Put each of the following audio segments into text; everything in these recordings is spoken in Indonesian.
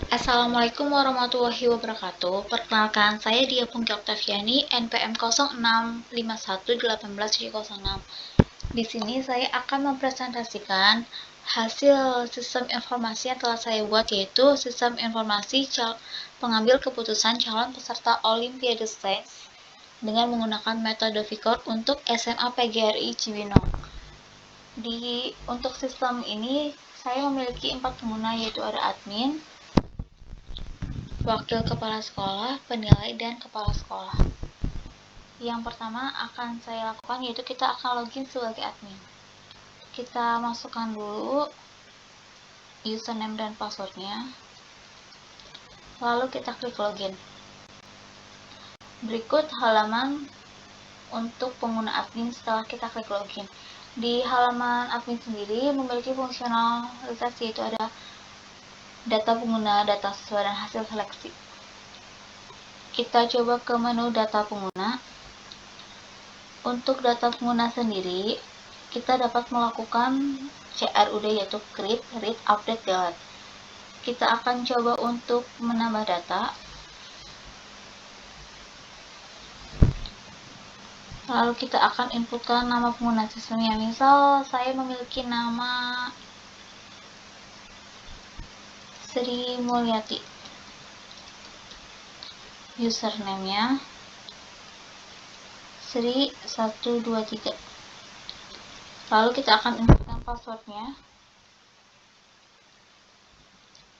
Assalamualaikum warahmatullahi wabarakatuh. Perkenalkan, saya Dia Pungki Oktaviani, NPM 06511806. Di sini saya akan mempresentasikan hasil sistem informasi yang telah saya buat, yaitu sistem informasi pengambil keputusan calon peserta Olimpiade Sains dengan menggunakan metode Vicor untuk SMA PGRI Cibinong. Untuk sistem ini saya memiliki 4 pengguna, yaitu ada admin, wakil kepala sekolah, penilai, dan kepala sekolah. Yang pertama akan saya lakukan yaitu kita akan login sebagai admin. Kita masukkan dulu username dan passwordnya, lalu kita klik login. Berikut halaman untuk pengguna admin setelah kita klik login. Di halaman admin sendiri memiliki fungsionalitas, yaitu ada data pengguna, data siswa, dan hasil seleksi. Kita coba ke menu data pengguna. Untuk data pengguna sendiri, kita dapat melakukan CRUD, yaitu create, read, update, delete. Kita akan coba untuk menambah data. Lalu kita akan inputkan nama pengguna sistemnya. Misal saya memiliki nama Sri Mulyati. Username-nya Sri123. Lalu kita akan inputkan passwordnya.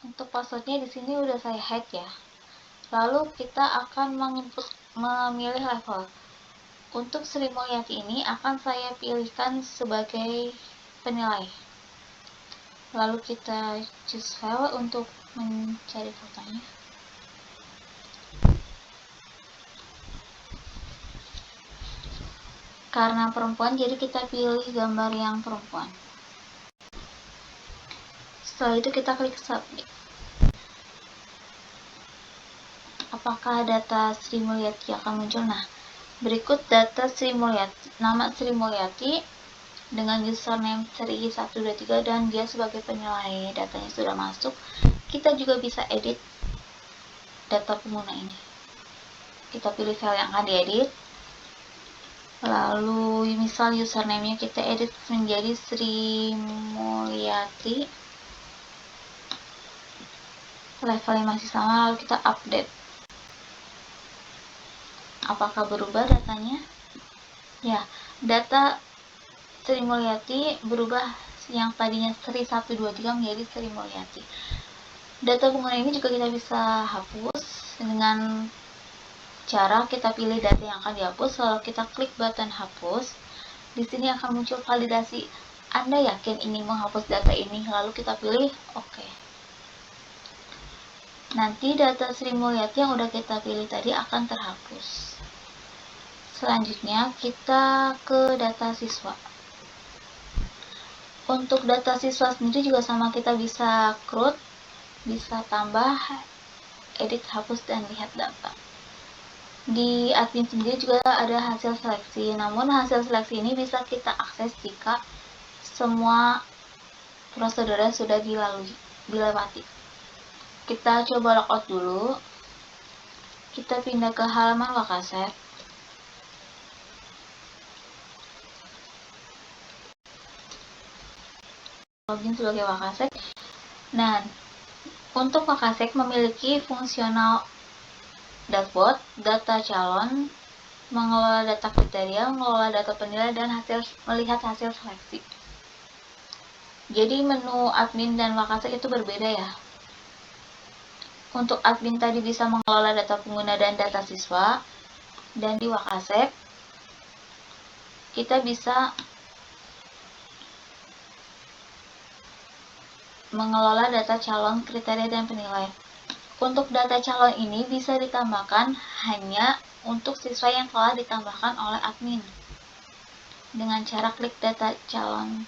Untuk passwordnya di sini udah saya hide ya. Lalu kita akan memilih level. Untuk Sri Mulyati ini akan saya pilihkan sebagai penilai. Lalu kita choose file untuk mencari fotonya. Karena perempuan, jadi kita pilih gambar yang perempuan. Setelah itu kita klik submit. Apakah data Sri Mulyati akan muncul? Nah, berikut data Sri Mulyati. Nama Sri Mulyati dengan username Sri123 dan dia sebagai penilai. Datanya sudah masuk. Kita juga bisa edit data pengguna ini. Kita pilih file yang akan diedit. Lalu misal username-nya kita edit menjadi Sri Mulyati. Levelnya masih sama, lalu kita update. Apakah berubah datanya? Ya, data Sri Mulyati berubah, yang tadinya Sri123 menjadi Sri Mulyati. Data pengguna ini juga kita bisa hapus dengan cara kita pilih data yang akan dihapus, lalu kita klik button hapus. Di sini akan muncul validasi. Anda yakin ingin menghapus data ini? Lalu kita pilih OK. Nanti data Sri Mulyati yang udah kita pilih tadi akan terhapus. Selanjutnya kita ke data siswa. Untuk data siswa sendiri juga sama, kita bisa crud, bisa tambah, edit, hapus, dan lihat data. Di admin sendiri juga ada hasil seleksi, namun hasil seleksi ini bisa kita akses jika semua prosedurnya sudah dilewati. Kita coba logout dulu. Kita pindah ke halaman Wakaset. Login sebagai Wakaset. Nah, untuk Wakaset memiliki fungsional dashboard, data calon, mengelola data kriteria, mengelola data penilai, dan melihat hasil seleksi. Jadi menu admin dan Wakaset itu berbeda ya. Untuk admin tadi bisa mengelola data pengguna dan data siswa, dan di Wakaset kita bisa mengelola data calon, kriteria, dan penilai. Untuk data calon ini bisa ditambahkan hanya untuk siswa yang telah ditambahkan oleh admin. Dengan cara klik data calon,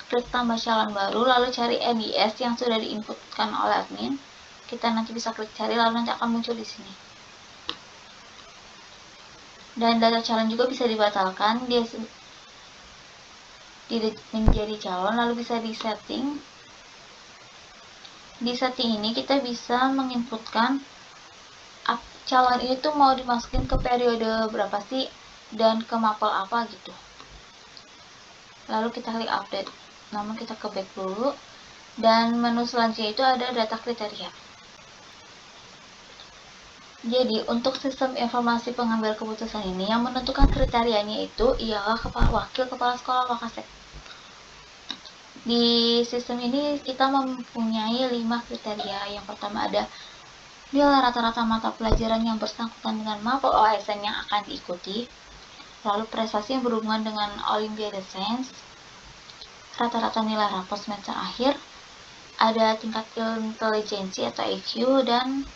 klik tambah calon baru, lalu cari NIS yang sudah diinputkan oleh admin. Kita nanti bisa klik cari, lalu nanti akan muncul di sini. Dan data calon juga bisa dibatalkan, dia menjadi calon, lalu bisa di setting. Di setting ini kita bisa menginputkan calon ini tuh mau dimasukin ke periode berapa sih dan ke mapel apa gitu. Lalu kita klik update. Namun kita ke back dulu, dan menu selanjutnya itu ada data kriteria. Jadi untuk sistem informasi pengambil keputusan ini, yang menentukan kriterianya itu ialah wakil kepala sekolah Wakasek. Di sistem ini kita mempunyai 5 kriteria. Yang pertama ada nilai rata-rata mata pelajaran yang bersangkutan dengan mapel OSN yang akan diikuti, lalu prestasi yang berhubungan dengan Olimpiade Sains, rata-rata nilai rapor semester akhir, ada tingkat intelijensi atau IQ, dan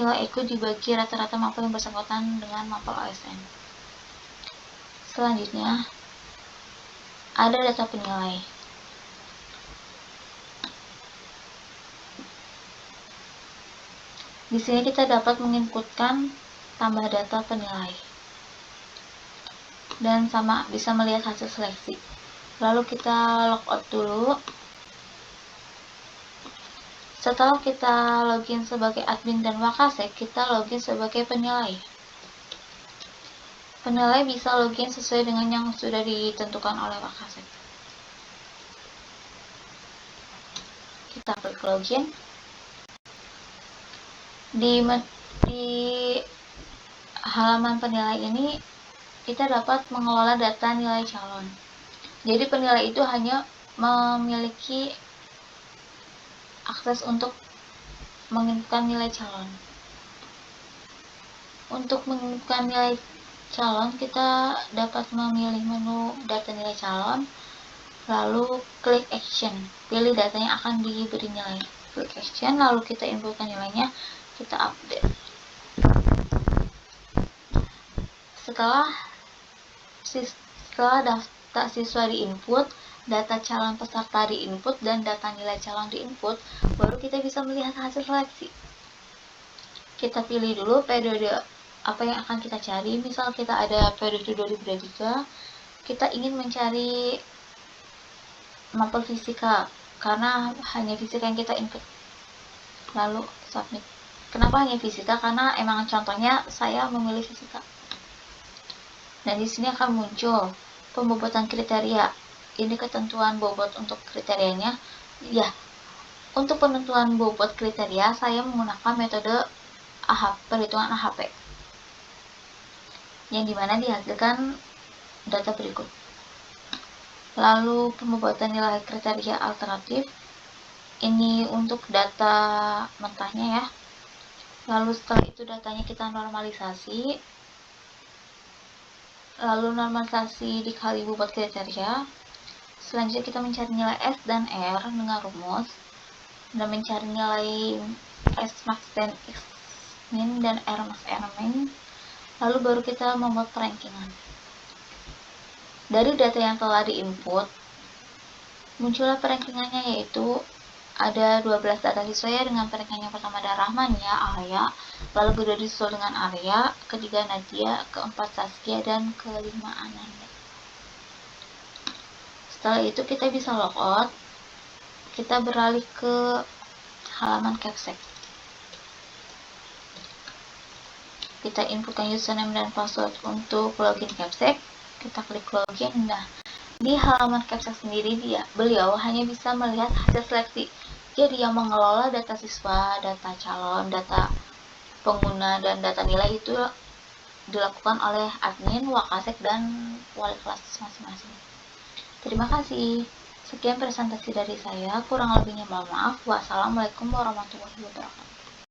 nilai IQ dibagi rata-rata mapel yang bersangkutan dengan mapel OSN. Selanjutnya, ada data penilai. Di sini kita dapat menginputkan tambah data penilai dan sama bisa melihat hasil seleksi. Lalu kita logout dulu. Setelah kita login sebagai admin dan Wakasek, kita login sebagai penilai. Penilai bisa login sesuai dengan yang sudah ditentukan oleh Wakasek. Kita klik login. Di halaman penilai ini kita dapat mengelola data nilai calon. Jadi penilai itu hanya memiliki akses untuk menginputkan nilai calon. Untuk menginputkan nilai calon, kita dapat memilih menu data nilai calon, lalu klik action, pilih data yang akan diberi nilai. Klik action, lalu kita inputkan nilainya, kita update. Setelah data siswa diinput, data calon peserta diinput, dan data nilai calon diinput, baru kita bisa melihat hasil seleksi. Kita pilih dulu periode apa yang akan kita cari. Misal kita ada periode 2023, kita ingin mencari mapel fisika karena hanya fisika yang kita input. Lalu submit. Kenapa hanya fisika? Karena emang contohnya saya memilih fisika. Dan di sini akan muncul pembobotan kriteria. Ini ketentuan bobot untuk kriterianya. Ya, untuk penentuan bobot kriteria saya menggunakan metode perhitungan AHP, yang dimana dihasilkan data berikut. Lalu pembobotan nilai kriteria alternatif. Ini untuk data mentahnya ya. Lalu setelah itu datanya kita normalisasi. Lalu normalisasi dikali bobot kriteria. Selanjutnya kita mencari nilai S dan R dengan rumus, dan mencari nilai S max dan X min dan R max R min. Lalu baru kita membuat perankingan. Dari data yang telah diinput, muncullah perankingannya, yaitu ada 12 data siswa ya, dengan perankingan yang pertama ada Rahman ya, Arya, lalu kedua disusul dengan Arya, ketiga Nadia, keempat Saskia, dan kelima Ananda. Setelah itu kita bisa logout, kita beralih ke halaman Capsek. Kita inputkan username dan password untuk login Capsek, kita klik login. Nah, di halaman Capsek sendiri beliau hanya bisa melihat hasil seleksi. Jadi yang mengelola data siswa, data calon, data pengguna, dan data nilai itu dilakukan oleh admin, Wakasek, dan wali kelas masing-masing. Terima kasih. Sekian presentasi dari saya, kurang lebihnya mohon maaf. Wassalamualaikum warahmatullahi wabarakatuh.